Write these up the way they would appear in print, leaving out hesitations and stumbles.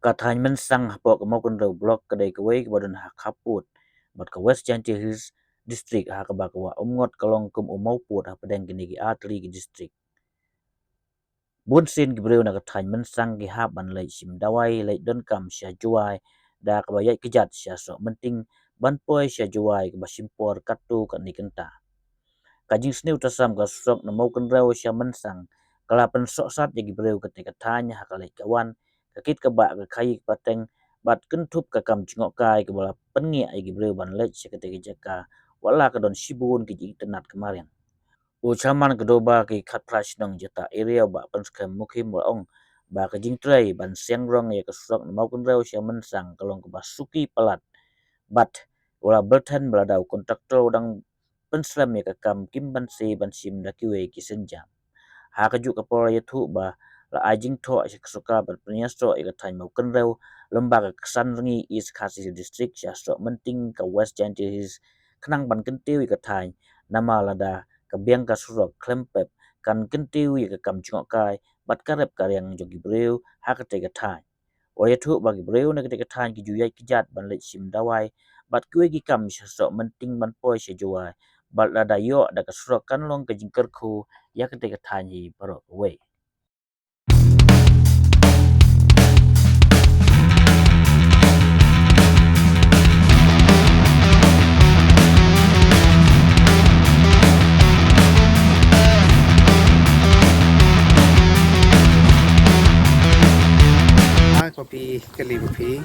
Katanya Mynsang hapok ke maupun rau blok kedai kawai ke badan hak haput. Bat ke West Janti Hills District hak bakwa umngot kalong kum umau put hak pedang kini ki atli ki district. Bun sin ki breu na katanya Mynsang ki haban Leit Shim Dawai Leit don kam sya juai da ke bayai Kjat sya Sohmynting ban poi sya juai ke basimpor katu kat ni Kynta. Kajing sniu tasam ka sok na mau kan rau sya Mynsang kalapan sok sat jadi breu ketika tanya hak Leit kawan kakit ke bak ke kai pateng bat kentup ke kam jengok kai ke bola pengi ai breu ban Leit sya ketika jaka wala ke don sibun ke tenat kemarin. Ucaman kedoba ke kat prash nong jata area ba pan skam mukim ong ba ke jing trai ban siang rong ya ke sok na mau kan rau sya Mynsang kalong ke basuki pelat bat wala bertan beladau kontraktor udang penslam ya ke kam kim ban se ban sim da kiwe ki senjam ha ka juk kapora ya thu ba la ajing tho ya kesuka ban punya so ya ke tan mau kan rau lembaga kesan rengi is khasi district ya Sohmynting ke West Janti Hills kenang ban kentiu ya ke tan nama lada ke biang ka surok klempep kan kentiu ya ke kam jengok kai bat karep karyang jogi breu ha ka te ke tan Oya thu bagi breu na ketika tan ki juyai Kjat ban Leit Shim Dawai bat kue ki kam Sohmynting ban poi se juai bat lada yo da kasro kan long ke jingker khu ya ketika tan hi baro we kopi kali kopi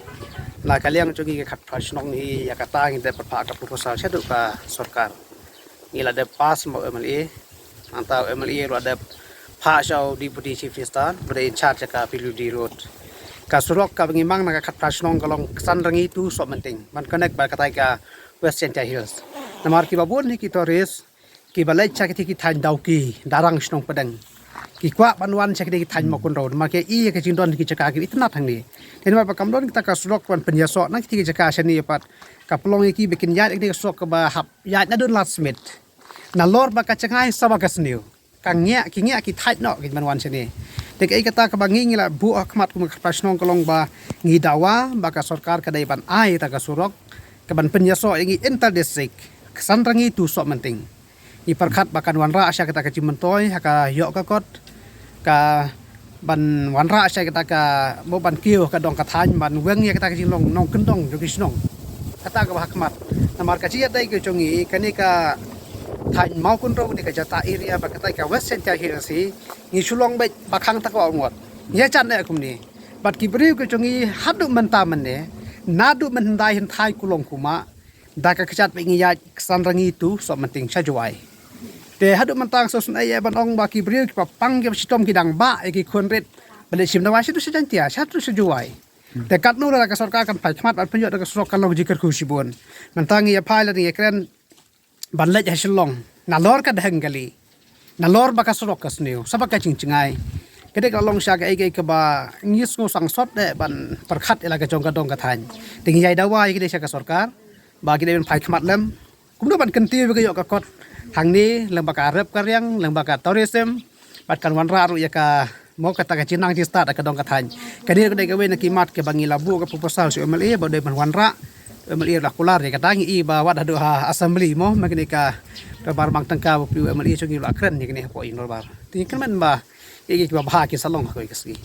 la kaliang jogi ke khat phas nong hi ya kata ngi de pa ka proposal sedu ka sarkar ila de pas mo MLA antau MLA ro de pha shau deputy chief minister bre in charge ka PWD road ka surok ka ngimang na ka khat phas nong kalong san rangi tu Sohmynting man connect ba kata ka West Janti Hills namar ki babon ni ki toris ki balai cha ki than dau ki darang snong padang ki kwa banwan cha ki than mo kun road ma ke I ke jindon ki chaka ki itna thang ni ten ma pakam don kita ka surok pan penyaso na ki chaka seni pat ka plong ki bikin yat ki sok ka ba hap yat na don last smith na lor ba ka changai saba ka sniu ka ngya ki thait no ki banwan seni tek ai kata ka bangi ngila bu akmat ku ka pasnong kolong ba ngi dawa ba ka sarkar ka dai ban ai ta ka surok ka ban penyaso ngi inter district san rangi tu Sohmynting I perkhat bakan wanra asya kita ka cimentoy haka yok ka kot ka ban wanra asya kita ka mo ban kiu ka dong ka than ban weng ya kita ka jinglong nong kendong jogi snong kata ka hakmat namar ka chia dai ke chongi kani ka than mau kun ro ni ka jata area ba kata ka West Janti Hills ngi sulong be bakhang ta ko ngot ya chan ne kum ni bat ki briu ke chongi hadu menta mane nadu mendai hin thai kulong kuma da ka kachat be ngi ya san rangi tu Sohmynting sajuai te hadu mentang sosun ay ban ong baki briu ki papang ki sitom ki dang ba ki konret bale sim na wasi tu sejantia satu sejuai te kat nu la ka sarkar kan pai khmat ban penyo da ka sok kan log jikar khu sibon mentang ya phai la ni kren ban lej hasilong na lor ka dang gali na lor ba ka sok kas new sabaka cingcingai kede ka long sha ga ai ka ba ngis ngo sang sot de ban perkhat ela ka jong ka dong ka than tingi yai dawai ki de ka sarkar ba ki de ban pai khmat lem kumno ban kenti be ka yo ka kot hang ni lembaga rep karyang lembaga tourism bat kan wanra ru ya ka mo kata ka cinang ci start ka dong ka than kadi ka dai ka we na kimat ke bangi labu ka proposal si MLA ba de ban wanra MLA la kular ya ka tangi I ba wad hadu ha assembly mo magni ka bar bang tangka bu MLA so ngi la kren ni kini po inor bar tin kan man ba ki ba ki salong ko ki